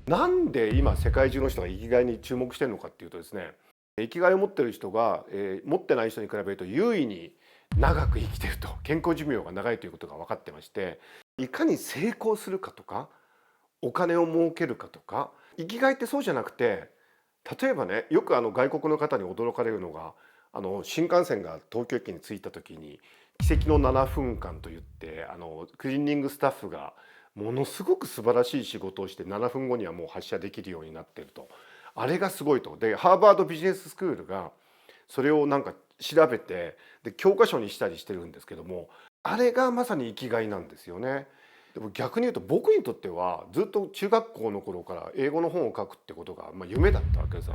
なんで今世界中の人が生きがいに注目してるのかっていうとですね、生きがいを持ってる人が、持ってない人に比べると優位に長く生きてると、健康寿命が長いということが分かってまして、いかに成功するかとかお金を儲けるかとか、生きがいってそうじゃなくて、例えばね、よく外国の方に驚かれるのが、新幹線が東京駅に着いた時に奇跡の7分間といって、クリーニングスタッフがものすごく素晴らしい仕事をして7分後にはもう発車できるようになっていると。あれがすごいと。でハーバードビジネススクールがそれをなんか調べて、で教科書にしたりしてるんですけども、あれがまさに生きがいなんですよね。でも逆に言うと僕にとってはずっと中学校の頃から英語の本を書くってことが夢だったわけです。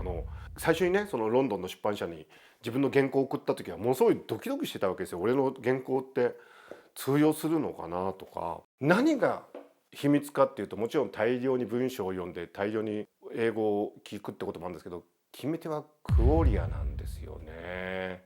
最初にね、そのロンドンの出版社に自分の原稿を送った時はものすごいドキドキしてたわけですよ。俺の原稿って通用するのかなとか。何が秘密かっていうと、もちろん大量に文章を読んで大量に英語を聞くってこともあるんですけど、決め手はクオリアなんですよね。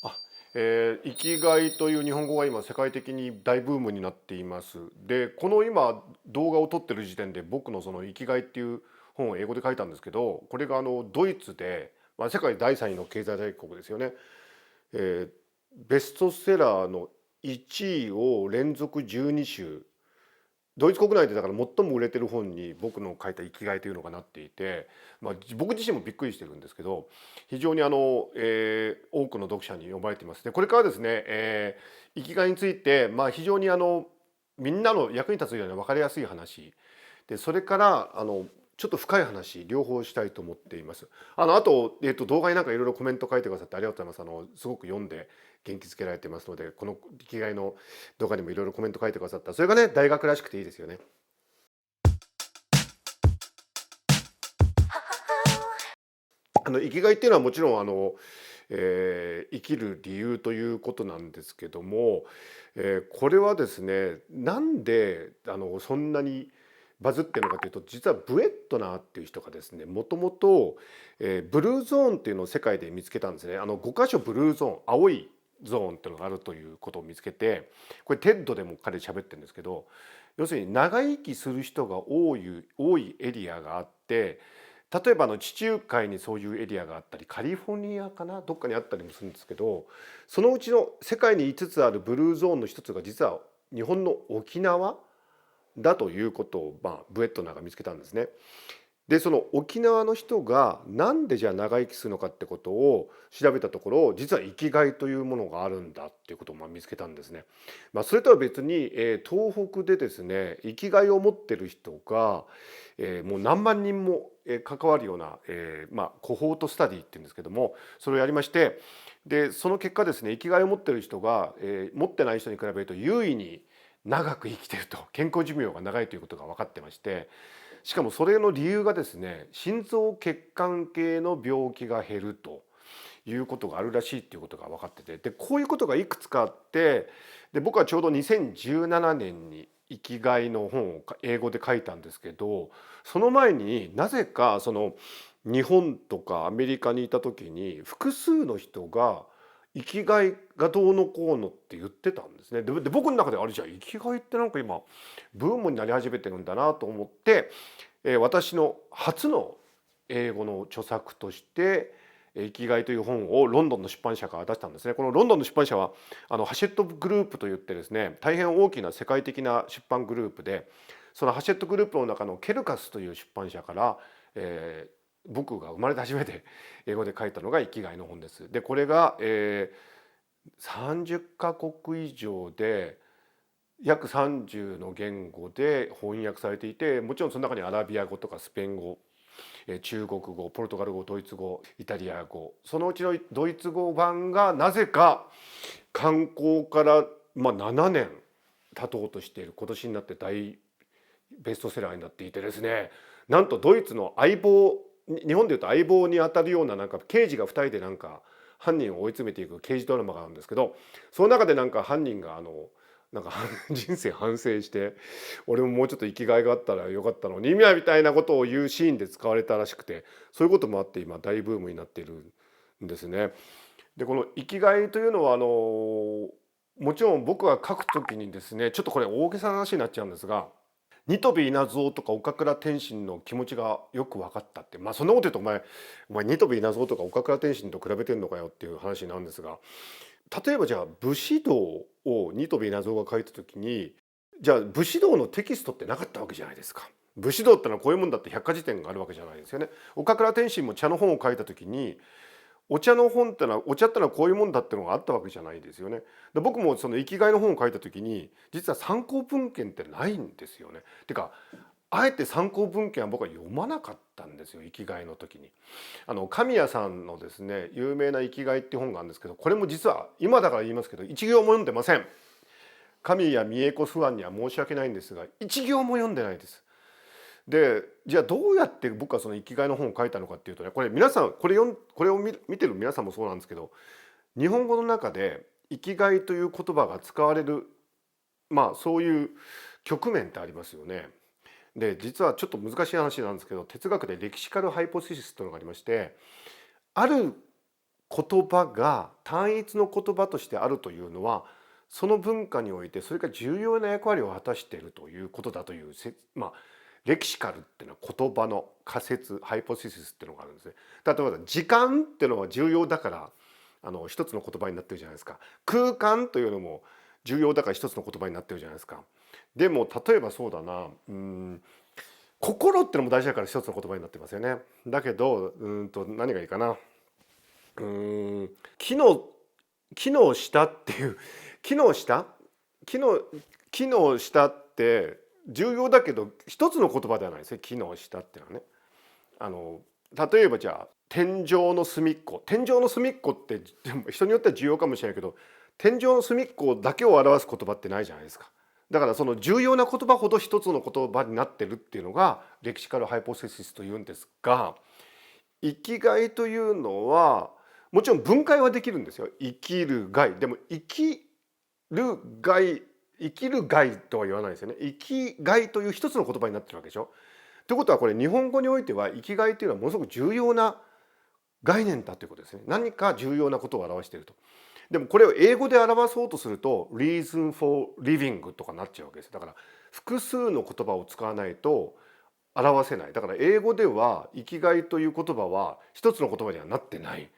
あ、生きがいという日本語が今世界的に大ブームになっています。で、この今動画を撮ってる時点で僕のその生きがいっていう本を英語で書いたんですけど、これがドイツで、世界第3位の経済大国ですよね。ベストセラーの1位を連続12週、ドイツ国内でだから最も売れてる本に僕の書いた生きがいというのがなっていて、僕自身もびっくりしてるんですけど、非常に多くの読者に読まれています。でこれからですね、生きがいについて、非常にみんなの役に立つような分かりやすい話で、それからちょっと深い話両方したいと思っています。あと、動画になんかいろいろコメント書いてくださってありがとうございます。すごく読んで元気づけられてますので、この生きがいの動画にもいろいろコメント書いてくださった。それがね、大学らしくていいですよね。生きがいっていうのはもちろん生きる理由ということなんですけども、これはですね、なんでそんなにバズってるのかというと、実はブエットナーっていう人がですね、もともとブルーゾーンっていうのを世界で見つけたんですね。5箇所ブルーゾーン、青いゾーンっていうのがあるということを見つけて、これテッドでも彼喋ってるんですけど、要するに長生きする人が多いエリアがあって、例えば地中海にそういうエリアがあったり、カリフォルニアかな、どっかにあったりもするんですけど、そのうちの世界に5つあるブルーゾーンの一つが実は日本の沖縄だということを、ブエットナーが見つけたんですね。でその沖縄の人がなんでじゃあ長生きするのかってことを調べたところ、実は生きがいというものがあるんだっていうことを見つけたんですね。それとは別に、東北でですね、生きがいを持ってる人が、もう何万人も関わるような、コホートスタディっていうんですけども、それをやりまして、でその結果ですね、生きがいを持ってる人が、持ってない人に比べると優位に長く生きてると、健康寿命が長いということが分かってまして、しかもそれの理由がですね、心臓血管系の病気が減るということがあるらしいっていうことが分かってて、でこういうことがいくつかあって、で僕はちょうど2017年に生きがいの本を英語で書いたんですけど、その前になぜかその日本とかアメリカにいた時に複数の人が生きがいがどうのこうのって言ってたんですね。で僕の中であれじゃあ生きがいってなんか今ブームになり始めてるんだなと思って、私の初の英語の著作として生きがいという本をロンドンの出版社から出したんですね。このロンドンの出版社はハシェットグループといってですね、大変大きな世界的な出版グループで、そのハシェットグループの中のケルカスという出版社から、僕が生まれて初めて英語で書いたのが生きがいの本です。でこれが、30カ国以上で約30の言語で翻訳されていて、もちろんその中にアラビア語とかスペイン語、中国語、ポルトガル語、ドイツ語、イタリア語、そのうちのドイツ語版がなぜか刊行から、7年経とうとしている今年になって大ベストセラーになっていてですね、なんとドイツの相棒、日本でいうと相棒にあたるような、なんか刑事が2人でなんか犯人を追い詰めていく刑事ドラマがあるんですけど、その中でなんか犯人がなんか人生反省して、俺ももうちょっと生きがいがあったらよかったのにみたいなことを言うシーンで使われたらしくて、そういうこともあって今大ブームになっているんですね。でこの生きがいというのはもちろん僕が書くときにですね、ちょっとこれ大げさな話になっちゃうんですが、ニトビ稲造とか岡倉天心の気持ちがよく分かったって、そんなこと言うとお前ニトビ稲造とか岡倉天心と比べてんのかよっていう話なんですが、例えばじゃあ武士道をニトビ稲造が書いた時に、じゃあ武士道のテキストってなかったわけじゃないですか。武士道ってのはこういうもんだって百科事典があるわけじゃないですよね。岡倉天心も茶の本を書いた時に、お茶の本ってのは、お茶ってのはこういうもんだってのがあったわけじゃないですよね。で僕もその生きがいの本を書いた時に、実は参考文献ってないんですよね。てかあえて参考文献は僕は読まなかったんですよ、生きがいの時に。神谷さんのですね有名な生きがいって本があるんですけど、これも実は今だから言いますけど一行も読んでません。神谷美恵子ファンには申し訳ないんですが、一行も読んでないです。でじゃあどうやって僕はその生きがいの本を書いたのかっていうとね、これ皆さんこれを見てる皆さんもそうなんですけど、日本語の中で生きがいという言葉が使われる、そういう局面ってありますよね。で実はちょっと難しい話なんですけど、哲学でレキシカルハイポシスというのがありまして、ある言葉が単一の言葉としてあるというのは、その文化においてそれが重要な役割を果たしているということだという、レキシカルっていうのは言葉の仮説、ハイポシスっていうのがあるんですね。例えば時間っていうのは重要だから一つの言葉になってるじゃないですか。空間というのも重要だから一つの言葉になってるじゃないですか。でも例えばそうだな、心ってのも大事だから一つの言葉になってますよね。だけど何がいいかな、機能機能したっていう、機能した機能機能したって重要だけど一つの言葉ではないですね。機能したっていうのはね、例えばじゃあ天井の隅っこ、天井の隅っこって人によっては重要かもしれないけど、天井の隅っこだけを表す言葉ってないじゃないですか。だからその重要な言葉ほど一つの言葉になってるっていうのがレキシカルハイポセシスというんですが、生きがいというのはもちろん分解はできるんですよ。生きる害でも生きる害とは言わないですよね。生きがいという一つの言葉になってるわけでしょ。ということはこれ日本語においては生きがいというのはものすごく重要な概念だということですね。何か重要なことを表していると。でもこれを英語で表そうとすると reason for living とかなっちゃうわけです。だから複数の言葉を使わないと表せない。だから英語では生きがいという言葉は一つの言葉にはなってない。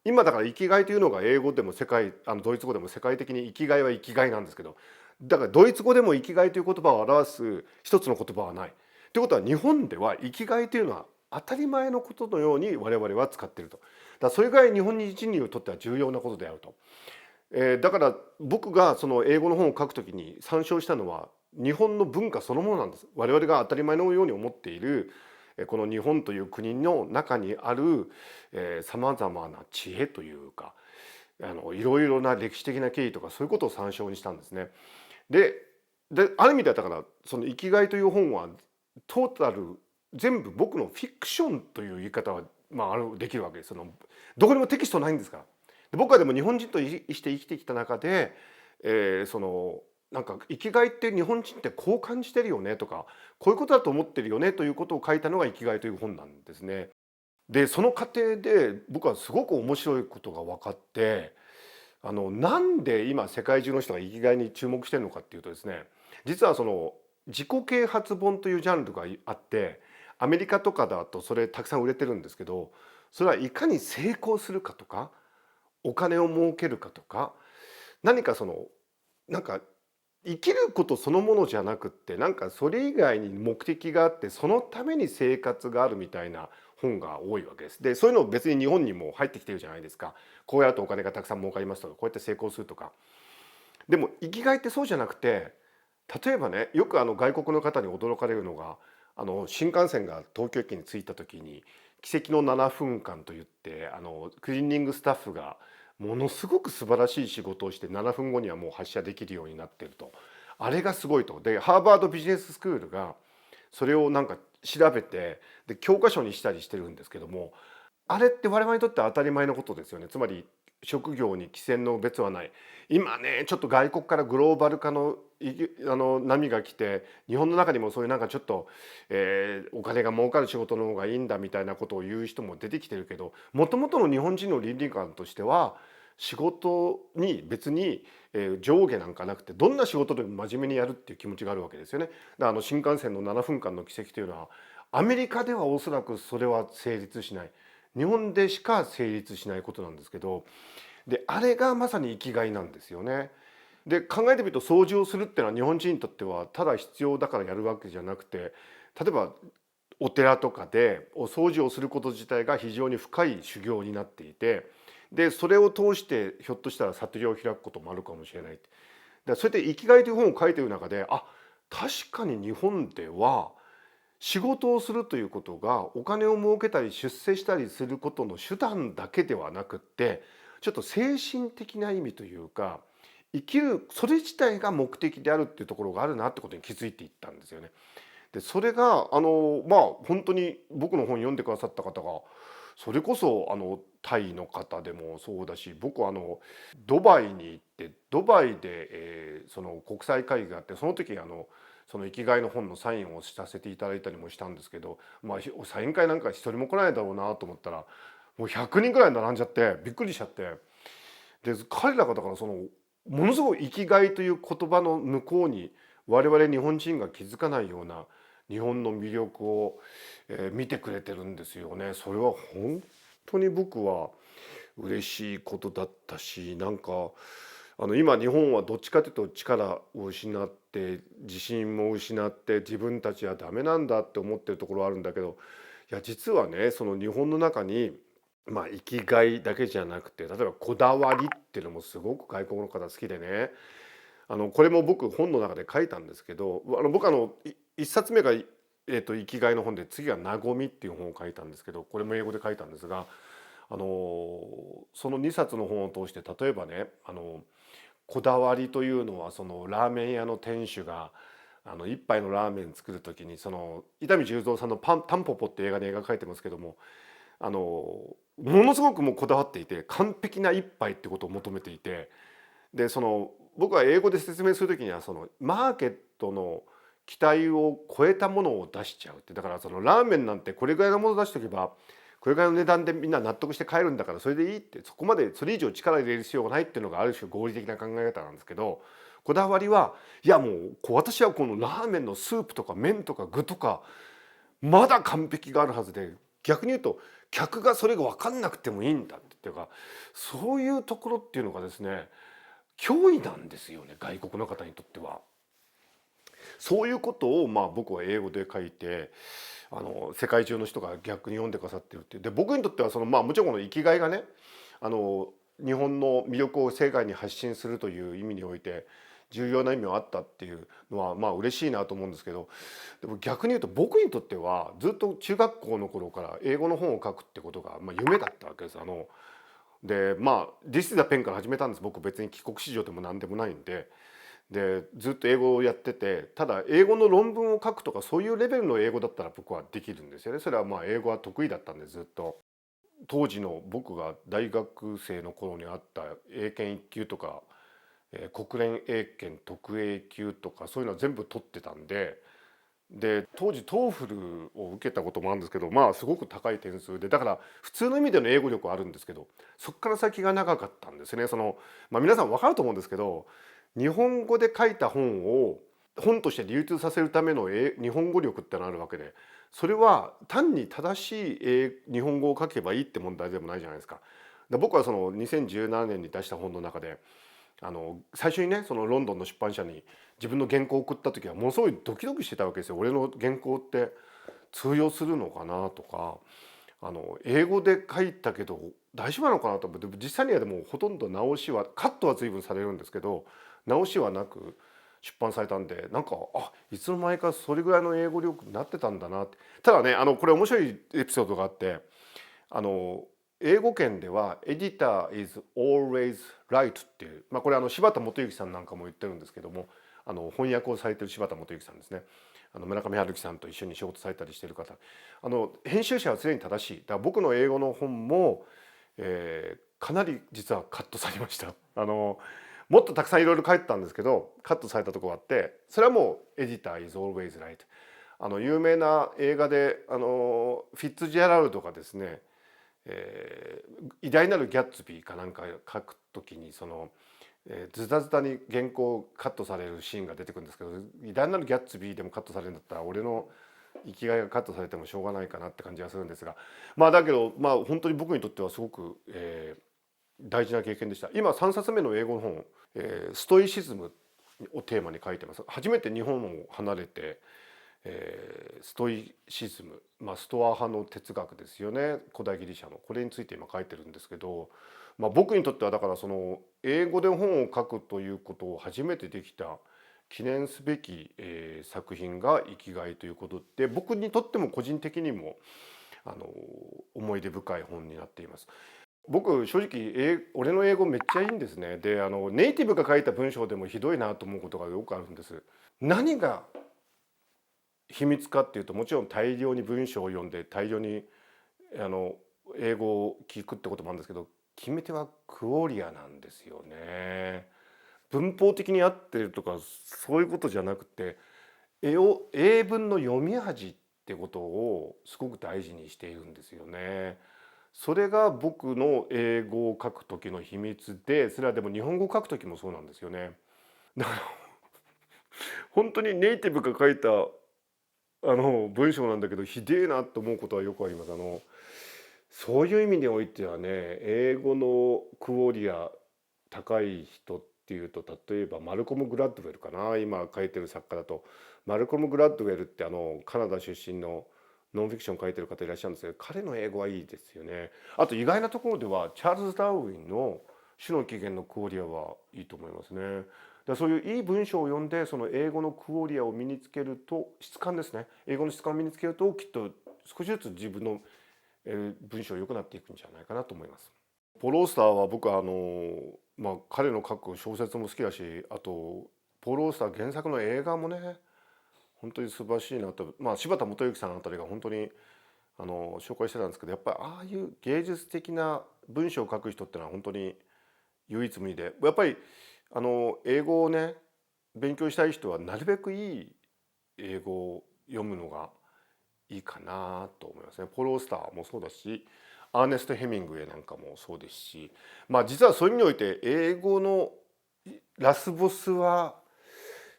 今だから生きがいというのが英語でもドイツ語でも世界的に生きがいは生きがいなんですけど、だからドイツ語でも生きがいという言葉を表す一つの言葉はない。ということは日本では生きがいというのは当たり前のことのように我々は使っていると。だからそれぐらい日本人にとっては重要なことであると。だから僕がその英語の本を書くときに参照したのは日本の文化そのものなんです。我々が当たり前のように思っているこの日本という国の中にあるさまざまな知恵というかいろいろな歴史的な経緯とかそういうことを参照にしたんですね。である意味ではだからその生きがいという本はトータル全部僕のフィクションという言い方はできるわけです。どこにもテキストないんですから。で僕はでも日本人として生きてきた中で、なんか生きがいって日本人ってこう感じてるよねとかこういうことだと思ってるよねということを書いたのが生きがいという本なんですね。でその過程で僕はすごく面白いことが分かって、なんで今世界中の人が生きがいに注目してるのかっていうとですね、実はその自己啓発本というジャンルがあって、アメリカとかだとそれたくさん売れてるんですけど、それはいかに成功するかとかお金を儲けるかとか、何かなんか生きることそのものじゃなくって、なんかそれ以外に目的があってそのために生活があるみたいな本が多いわけです。でそういうの別に日本にも入ってきてるじゃないですか。こうやるとお金がたくさん儲かりますとか、こうやって成功するとか。でも生きがいってそうじゃなくて、例えばね、よく外国の方に驚かれるのが、新幹線が東京駅に着いた時に奇跡の7分間といってクリーニングスタッフがものすごく素晴らしい仕事をして7分後にはもう発車できるようになっていると。あれがすごいと。でハーバードビジネススクールがそれをなんか調べてで教科書にしたりしてるんですけども、あれって我々にとっては当たり前のことですよね。つまり職業に貴賤の別はない。今ねちょっと外国からグローバル化の波が来て、日本の中にもそういうなんかちょっと、お金が儲かる仕事の方がいいんだみたいなことを言う人も出てきてるけど、もともとの日本人の倫理観としては仕事に別に上下なんかなくて、どんな仕事でも真面目にやるっていう気持ちがあるわけですよね。新幹線の7分間の軌跡というのは、アメリカではおそらくそれは成立しない、日本でしか成立しないことなんですけど、であれがまさに生きがいなんですよね。で考えてみると、掃除をするっていうのは日本人にとってはただ必要だからやるわけじゃなくて、例えばお寺とかでお掃除をすること自体が非常に深い修行になっていて、でそれを通してひょっとしたら悟りを開くこともあるかもしれない。それで「生きがい」という本を書いている中で、確かに日本では仕事をするということがお金を儲けたり出世したりすることの手段だけではなくって、ちょっと精神的な意味というか、生きるそれ自体が目的であるっていうところがあるなってことに気づいていったんですよね。でそれが本当に僕の本読んでくださった方が、それこそタイの方でもそうだし、僕はドバイに行って、ドバイで、その国際会議があって、その時その生きがいの本のサインをさせていただいたりもしたんですけど、サイン会なんか一人も来ないだろうなと思ったら、もう100人ぐらい並んじゃってびっくりしちゃって、で彼らがだからものすごい生きがいという言葉の向こうに、我々日本人が気づかないような日本の魅力を、見てくれてるんですよね。それは本当に僕は嬉しいことだったし、なんか今日本はどっちかというと力を失って、自信も失って、自分たちはダメなんだって思ってるところあるんだけど、いや実はね、その日本の中に生きがいだけじゃなくて、例えばこだわりっていうのもすごく外国の方好きでね、これも僕本の中で書いたんですけど、僕一冊目が生きがいの本で、次は和みっていう本を書いたんですけど、これも英語で書いたんですが、その2冊の本を通して、例えばね、こだわりというのは、そのラーメン屋の店主が一杯のラーメン作る時に、その伊丹十三さんのタンポポって映画で描かれてますけども、ものすごくもうこだわっていて、完璧な一杯ってことを求めていて、で僕は英語で説明する時には、そのマーケットの期待を超えたものを出しちゃうって。だからそのラーメンなんてこれぐらいのもの出しとけば、これぐらいの値段でみんな納得して買えるんだからそれでいいって、そこまでそれ以上力入れる必要がないっていうのがある種合理的な考え方なんですけど、こだわりはいやもう私はこのラーメンのスープとか麺とか具とかまだ完璧があるはずで、逆に言うと客がそれが分かんなくてもいいんだっていうか、そういうところっていうのがですね、脅威なんですよね、外国の方にとっては。そういうことを僕は英語で書いて、世界中の人が逆に読んでくださってるっていう。で僕にとってはもちろんこの生きがいがね、あの日本の魅力を世界に発信するという意味において重要な意味はあったっていうのは嬉しいなと思うんですけど、でも逆に言うと僕にとってはずっと中学校の頃から英語の本を書くってことが夢だったわけです。で「This is a pen」から始めたんです。僕別に帰国子女でも何でもないんで。でずっと英語をやってて、ただ英語の論文を書くとかそういうレベルの英語だったら僕はできるんですよね。それは英語は得意だったんでずっと。当時の僕が大学生の頃にあった英検1級とか、国連英検特 A 級とかそういうのは全部取ってたんで、当時トーフルを受けたこともあるんですけど、すごく高い点数で、だから普通の意味での英語力はあるんですけど、そこから先が長かったんですね。皆さん分かると思うんですけど、日本語で書いた本を本として流通させるための日本語力ってのあるわけで、それは単に正しい日本語を書けばいいって問題でもないじゃないですか。僕はその2017年に出した本の中で、最初にね、そのロンドンの出版社に自分の原稿を送った時はものすごいドキドキしてたわけですよ。俺の原稿って通用するのかなとか、英語で書いたけど大丈夫なのかなと思って、実際にはでもほとんど直しは、カットは随分されるんですけど直しはなく出版されたんで、なんかいつの間にかそれぐらいの英語力になってたんだなって。ただね、これ面白いエピソードがあって、英語圏では「Editor is always right」っていう、これ柴田元幸さんなんかも言ってるんですけども、翻訳をされてる柴田元幸さんですね。村上春樹さんと一緒に仕事されたりしてる方、編集者は常に正しい。だから僕の英語の本も、かなり実はカットされました。もっとたくさんいろいろ書いてたんですけどカットされたところがあって、それはもう「Editor is always right」有名な映画でフィッツジェラルドがですね、偉大なるギャッツビーかなんか書くときにズタズタに原稿カットされるシーンが出てくるんですけど、偉大なるギャッツビーでもカットされるんだったら俺の生きがいがカットされてもしょうがないかなって感じがするんですが、だけど本当に僕にとってはすごく、大事な経験でした。今3冊目の英語の本、ストイシズムをテーマに書いてます。初めて日本を離れて、ストイシズム、ストア派の哲学ですよね、古代ギリシャの。これについて今書いてるんですけど、僕にとってはだから英語で本を書くということを初めてできた記念すべき、作品が生きがいということで、僕にとっても個人的にも思い出深い本になっています。僕正直俺の英語めっちゃいいんですね。でネイティブが書いた文章でもひどいなと思うことがよくあるんです。何が秘密かっていうと、もちろん大量に文章を読んで大量に英語を聞くってこともあるんですけど、決め手はクオリアなんですよね。文法的に合ってるとかそういうことじゃなくて、英文の読み味ってことをすごく大事にしているんですよね。それが僕の英語を書く時の秘密で、それはでも日本語を書く時もそうなんですよね。だから本当にネイティブが書いた文章なんだけどひでえなと思うことはよくあります。そういう意味においてはね、英語のクオリア高い人っていうと、例えばマルコム・グラッドウェルかな、今書いてる作家だと。マルコム・グラッドウェルってカナダ出身のノンフィクション書いてる方いらっしゃるんですけど、彼の英語はいいですよね。あと意外なところではチャールズ・ダーウィンの種の起源のクオリアはいいと思いますね。そういういい文章を読んで、その英語のクオリアを身につけると、質感ですね、英語の質感を身につけると、きっと少しずつ自分の文章良くなっていくんじゃないかなと思います。ポール・オースターは僕は彼の書く小説も好きだし、あとポール・オースター原作の映画もね本当に素晴らしいなと、柴田元幸さんあたりが本当に紹介してたんですけど、やっぱりああいう芸術的な文章を書く人ってのは本当に唯一無二で、やっぱり英語をね勉強したい人はなるべくいい英語を読むのがいいかなと思いますね。ポール・オースターもそうだし、アーネスト・ヘミングウェイなんかもそうですし、実はそういう意味において英語のラスボスは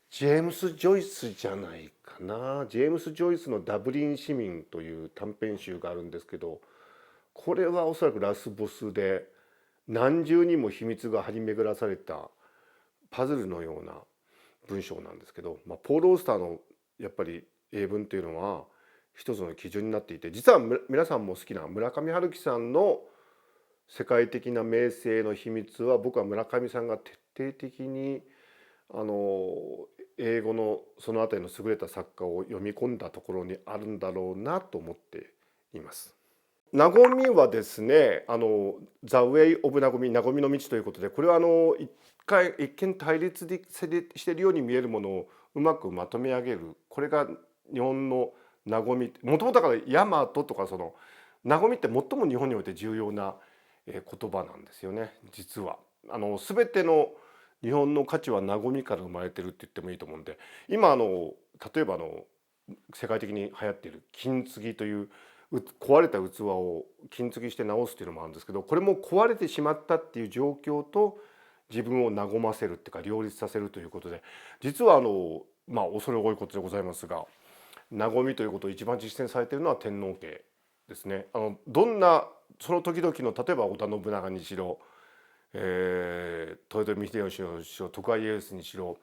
ジェームス・ジョイスじゃないかな。ジェームス・ジョイスの「ダブリン市民」という短編集があるんですけど、これはおそらくラスボスで、何重にも秘密が張り巡らされたパズルのような文章なんですけど、ポール・オースターのやっぱり英文というのは一つの基準になっていて、実は皆さんも好きな村上春樹さんの世界的な名声の秘密は、僕は村上さんが徹底的に英語のそのあたりの優れた作家を読み込んだところにあるんだろうなと思っています。和みはですね、The Way of 和み、和みの道ということで、これは一見対立しているように見えるものをうまくまとめ上げる、これが日本の和み。もともとだから大和とか和みって最も日本において重要な言葉なんですよね。実は全ての日本の価値は和みから生まれてるって言ってもいいと思うんで、今例えば世界的に流行っている金継ぎという壊れた器を金継ぎして直すっていうのもあるんですけど、これも壊れてしまったっていう状況と自分を和ませるっていうか両立させるということで、実は恐れ多いことでございますが、和みということを一番実践されているのは天皇家ですね。どんなその時々の、例えば織田信長にしろ、豊臣秀吉にしろ、徳川家康にしろ、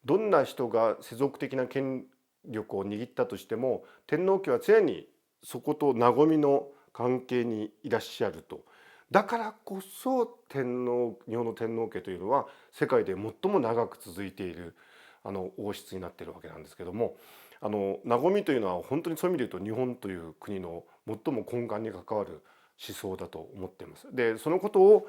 どんな人が世俗的な権力を握ったとしても、天皇家は常にそこと和みの関係にいらっしゃると。だからこそ日本の天皇家というのは世界で最も長く続いている王室になっているわけなんですけども、和みというのは本当にそういう意味で言うと日本という国の最も根幹に関わる思想だと思っています。でそのことを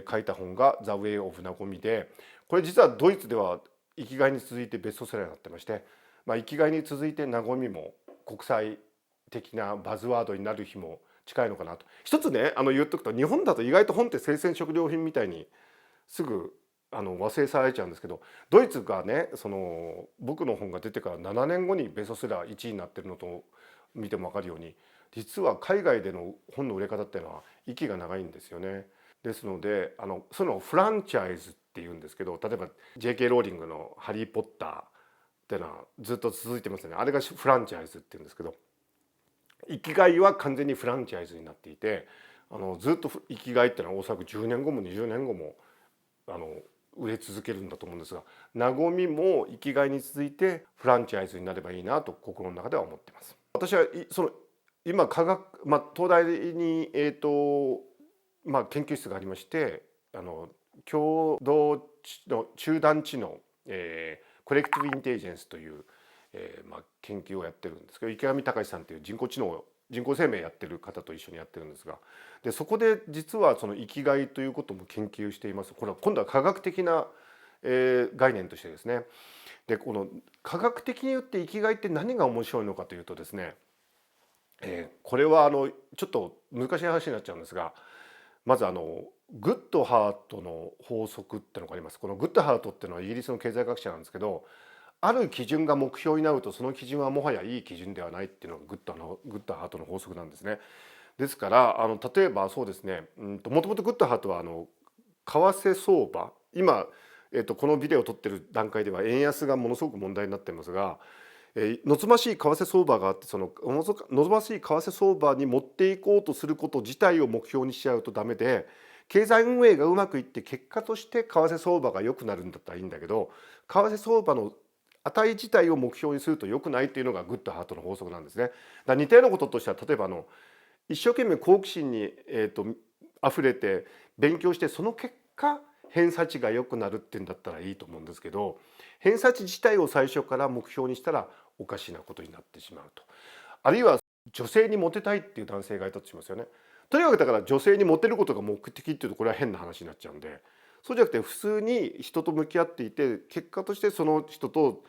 書いた本が「The Way of 和み」で、これ実はドイツでは生きがいに続いてベストセラーになってまして、生きがいに続いて和みも国際的なバズワードになる日も近いのかなと。一つね言っとくと、日本だと意外と本って生鮮食料品みたいにすぐ忘れ去られちゃうんですけど、ドイツがね僕の本が出てから7年後にベストセラー1位になってるのと見ても分かるように、実は海外での本の売れ方っていうのは息が長いんですよね。ですのでそのフランチャイズっていうんですけど、例えば JK ローリングの「ハリー・ポッター」っていうのはずっと続いてますよね。あれがフランチャイズっていうんですけど、生きがいは完全にフランチャイズになっていて、ずっと生きがいっていうのはおそらく10年後も20年後もあの売れ続けるんだと思うんですが、なごみも生きがいに続いてフランチャイズになればいいなと心の中では思ってます。私はその今東大に研究室がありまして、共同の集団知能、コレクティブインテリジェンスという、研究をやってるんですけど、池上隆さんという人工生命やってる方と一緒にやってるんですが、でそこで実はその生きがいということも研究しています。これは今度は科学的な、概念としてですね。でこの科学的に言って生きがいって何が面白いのかというとですね、これはちょっと難しい話になっちゃうんですが、まずグッドハートの法則ってのがあります。このグッドハートっていうのはイギリスの経済学者なんですけど、ある基準が目標になるとその基準はもはやいい基準ではないっていうのがグッドハートの法則なんですね。ですから例えばそうですね、もともとグッドハートは為替相場、今、このビデオを撮ってる段階では円安がものすごく問題になってますが、望ましい為替相場があって、その望ましい為替相場に持っていこうとすること自体を目標にしちゃうとダメで、経済運営がうまくいって結果として為替相場が良くなるんだったらいいんだけど、為替相場の値自体を目標にすると良くないっていうのがグッドハートの法則なんですね。だから似たようなこととしては、例えば一生懸命好奇心に、溢れて勉強して、その結果偏差値が良くなるっていうんだったらいいと思うんですけど、偏差値自体を最初から目標にしたらおかしなことになってしまうと。あるいは女性にモテたいっていう男性がいたとしますよね。とにかくだから女性にモテることが目的っていうとこれは変な話になっちゃうんで、そうじゃなくて普通に人と向き合っていて、結果としてその人と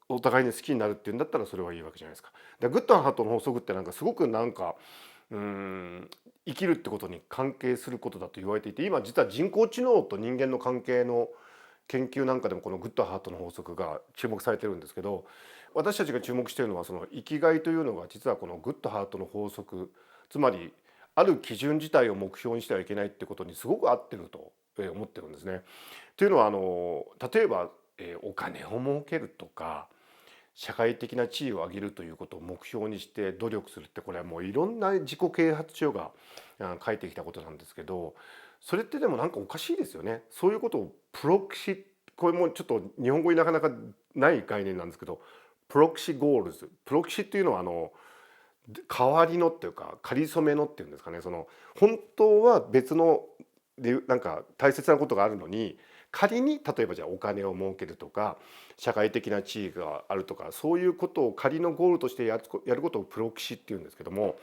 お互いに好きになるっていうんだったらそれはいいわけじゃないですか。でグッドハートの法則ってすごく生きるってことに関係することだと言われていて、今実は人工知能と人間の関係の研究なんかでもこのグッドハートの法則が注目されてるんですけど、私たちが注目しているのはその生きがいというのが実はこのグッドハートの法則、つまりある基準自体を目標にしてはいけないってことにすごく合ってると思ってるんですね。というのは例えばお金を儲けるとか社会的な地位を上げるということを目標にして努力するって、これはもういろんな自己啓発書が書いてきたことなんですけど、それってでもおかしいですよね。そういうことをプロクシ、これもちょっと日本語になかなかない概念なんですけど、プロクシゴールズ、プロクシっていうのは代わりのっていうか仮初めのっていうんですかね、その本当は別ので大切なことがあるのに、仮に例えばじゃあお金を儲けるとか社会的な地位があるとか、そういうことを仮のゴールとしてやることをプロキシっていうんですけども、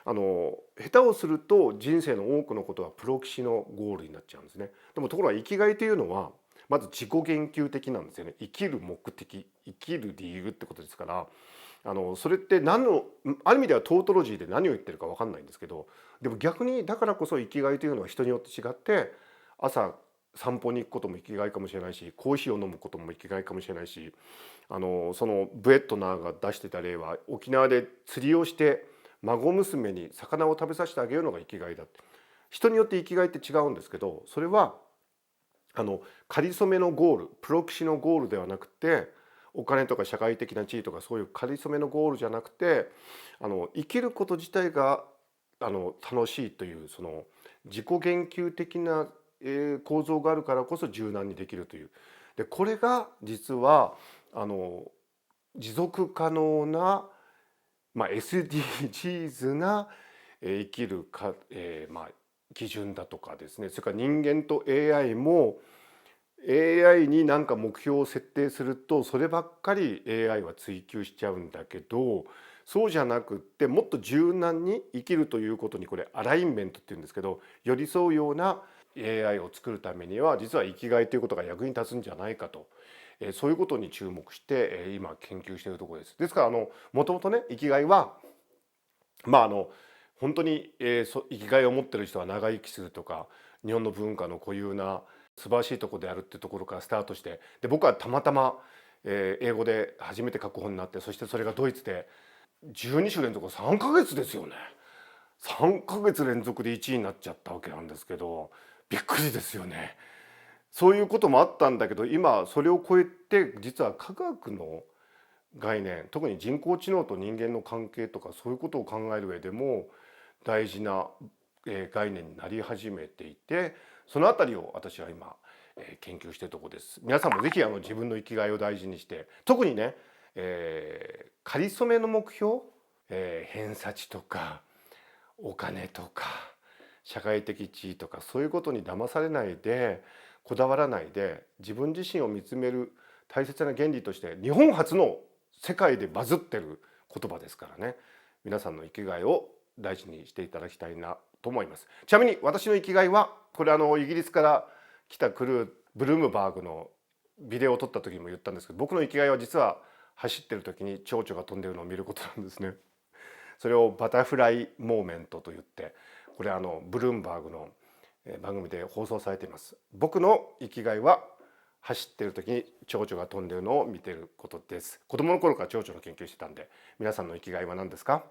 下手をすると人生の多くのことはプロキシのゴールになっちゃうんですね。でもところが生きがいというのはまず自己言及的なんですよね。生きる目的、生きる理由ってことですから、それってある意味ではトートロジーで何を言ってるか分かんないんですけど、でも逆にだからこそ生きがいというのは人によって違って、朝散歩に行くことも生きがいかもしれないし、コーヒーを飲むことも生きがいかもしれないし、そのブエットナーが出してた例は沖縄で釣りをして孫娘に魚を食べさせてあげるのが生きがいだって。人によって生きがいって違うんですけど、それは仮初めのゴール、プロキシのゴールではなくて、お金とか社会的な地位とかそういう仮初めのゴールじゃなくて、生きること自体が楽しいというその自己言及的な構造があるからこそ柔軟にできるという。でこれが実は持続可能な、SDGs な生きるか、基準だとかですね。それから人間と AI も AI に目標を設定するとそればっかり AI は追求しちゃうんだけど、そうじゃなくってもっと柔軟に生きるということに、これアラインメントっていうんですけど、寄り添うような AI を作るためには実は生きがいということが役に立つんじゃないかと、そういうことに注目して今研究しているところです。ですからもともとね、生きがいは本当に生きがいを持ってる人は長生きするとか、日本の文化の固有な素晴らしいところであるっていうところからスタートして、で僕はたまたま英語で初めて書く本になって、そしてそれがドイツで12週連続3ヶ月ですよね。3ヶ月連続で1位になっちゃったわけなんですけど、びっくりですよね。そういうこともあったんだけど、今それを超えて実は科学の概念、特に人工知能と人間の関係とかそういうことを考える上でも大事な概念になり始めていて、そのあたりを私は今研究しているところです。皆さんもぜひ自分の生きがいを大事にして、特にね、かりそめの目標、偏差値とかお金とか社会的地位とかそういうことに騙されないで、こだわらないで自分自身を見つめる大切な原理として、日本初の世界でバズってる言葉ですからね。皆さんの生きがいを大事にしていただきたいなと思います。ちなみに私の生きがいは、これイギリスから来たブルームバーグのビデオを撮った時にも言ったんですけど、僕の生きがいは実は走ってる時に蝶々が飛んでるのを見ることなんですね。それをバタフライモーメントと言って、これブルームバーグの番組で放送されています。僕の生きがいは走ってる時に蝶々が飛んでるのを見てることです。子供の頃から蝶々の研究してたんで、皆さんの生きがいは何ですか？